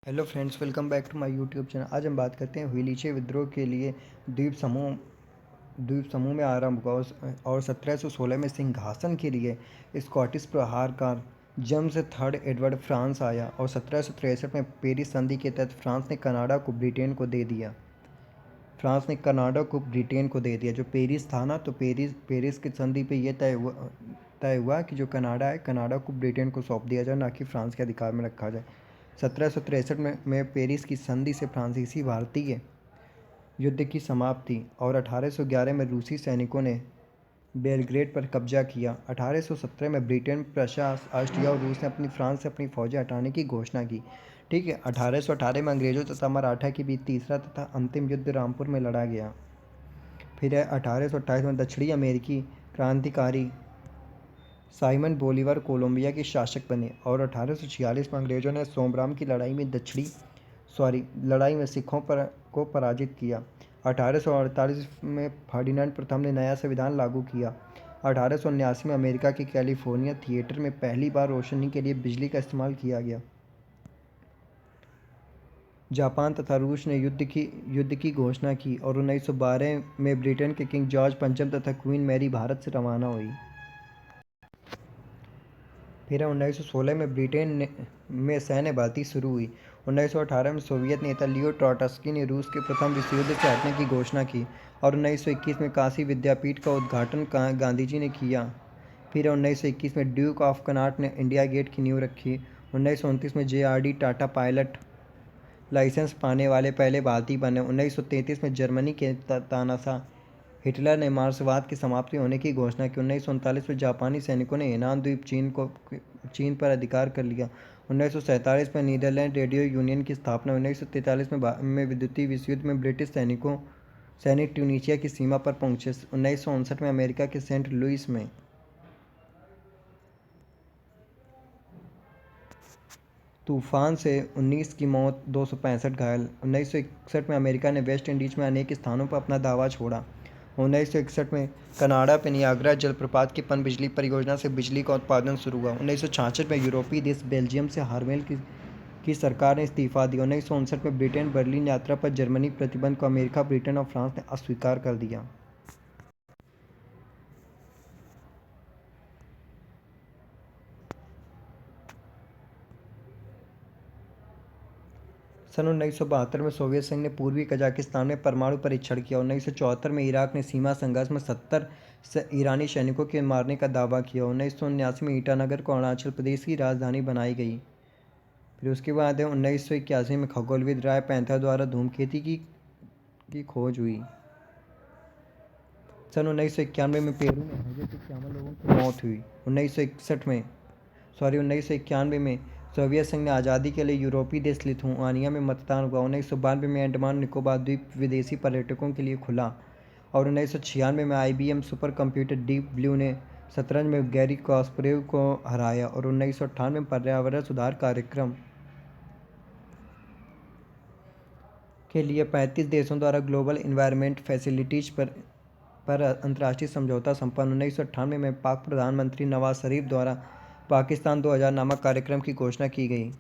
Hello friends, welcome back to my YouTube channel. आज हम बात करते हैं व्हिलीचे विद्रोह के लिए द्वीप समूह में आरंभ हुआ और 1716 में सिंहासन के लिए स्कॉटिश प्रहारकार जेम्स थर्ड एडवर्ड फ्रांस आया और 1763 में पेरिस संधि के तहत फ्रांस ने कनाडा को ब्रिटेन को दे दिया। जो पेरिस था ना, तो पेरिस की संधि पे ये तय हुआ कि जो कनाडा है, कनाडा को ब्रिटेन को सौंप दिया जाए, ना कि फ्रांस के अधिकार में रखा जाए। 1763 में पेरिस की संधि से फ्रांसीसी भारतीय युद्ध की समाप्ति और 1811 में रूसी सैनिकों ने बेलग्रेड पर कब्जा किया। 1817 में ब्रिटेन, प्रशा, ऑस्ट्रिया और रूस ने फ्रांस से अपनी फौजें हटाने की घोषणा की। ठीक है। 1818 में अंग्रेजों तथा मराठा के बीच तीसरा तथा अंतिम युद्ध रामपुर में लड़ा गया। फिर 1828 में दक्षिणी अमेरिकी क्रांतिकारी साइमन बोलीवर कोलंबिया के शासक बने और 1846 में अंग्रेजों ने सोमराम की लड़ाई में सिखों को पराजित किया। 1848 में फर्डिनेंड प्रथम ने नया संविधान लागू किया। 1879 में अमेरिका के कैलिफोर्निया थिएटर में पहली बार रोशनी के लिए बिजली का इस्तेमाल किया गया। जापान तथा रूस ने युद्ध की घोषणा की और 1912 में ब्रिटेन के किंग जॉर्ज पंचम तथा क्वीन मैरी भारत से रवाना हुई। फिर 1916 में ब्रिटेन में सैन्य भर्ती शुरू हुई। 1918 में सोवियत नेता लियो ट्रोट्स्की ने रूस के प्रथम विश्व युद्ध से हटने की घोषणा की और 1921 में काशी विद्यापीठ का उद्घाटन गांधी जी ने किया। फिर 1921 में ड्यूक ऑफ कनाट ने इंडिया गेट की नींव रखी। 1929 में JRD टाटा पायलट लाइसेंस पाने वाले पहले भारतीय बने। 1933 में जर्मनी के तानाशाह हिटलर ने मार्क्सवाद की समाप्ति होने की घोषणा की। 1939 में जापानी सैनिकों ने हेनान द्वीप चीन पर अधिकार कर लिया। 1947 में नीदरलैंड रेडियो यूनियन की स्थापना। 1943 में विद्युतीय विश्व युद्ध में ब्रिटिश सैनिक ट्यूनीशिया की सीमा पर पहुंचे। 1959 में अमेरिका के सेंट लुइस में तूफान से 19 की मौत, 265 घायल। 1961 में अमेरिका ने वेस्ट इंडीज में अनेक स्थानों पर अपना दावा छोड़ा। 1961 में कनाडा पे नियाग्रा जलप्रपात की पनबिजली परियोजना से बिजली का उत्पादन शुरू हुआ। 1966 में यूरोपीय देश बेल्जियम से हार्मेल की सरकार ने इस्तीफा दिया। 1959 में ब्रिटेन बर्लिन यात्रा पर जर्मनी प्रतिबंध को अमेरिका, ब्रिटेन और फ्रांस ने अस्वीकार कर दिया। सन 1972 में सोवियत संघ ने पूर्वी कजाकिस्तान में परमाणु परीक्षण किया। 1974 में इराक ने सीमा संघर्ष में 70 ईरानी सैनिकों के मारने का दावा किया। 1979 में ईटानगर को अरुणाचल प्रदेश की राजधानी बनाई गई। फिर उसके बाद 1981 में खगोलविद राय पैंथर द्वारा धूमकेतु की खोज हुई। सन 1991 में पेरू में हैजे से 51 लोगों की मौत हुई। 1991 में सोवियत संघ ने आज़ादी के लिए यूरोपीय देश लिथुआनिया में मतदान हुआ। 1992 में अंडमान निकोबार द्वीप विदेशी पर्यटकों के लिए खुला और 1996 में IBM super computer deep blue ने शतरंज में गैरी कास्परोव को हराया और 1998 में पर्यावरण सुधार कार्यक्रम के लिए 35 देशों द्वारा ग्लोबल इन्वायरमेंट फैसिलिटीज पर अंतर्राष्ट्रीय समझौता संपन्न। 1998 में पाक प्रधानमंत्री नवाज शरीफ द्वारा पाकिस्तान 2000 नामक कार्यक्रम की घोषणा की गई।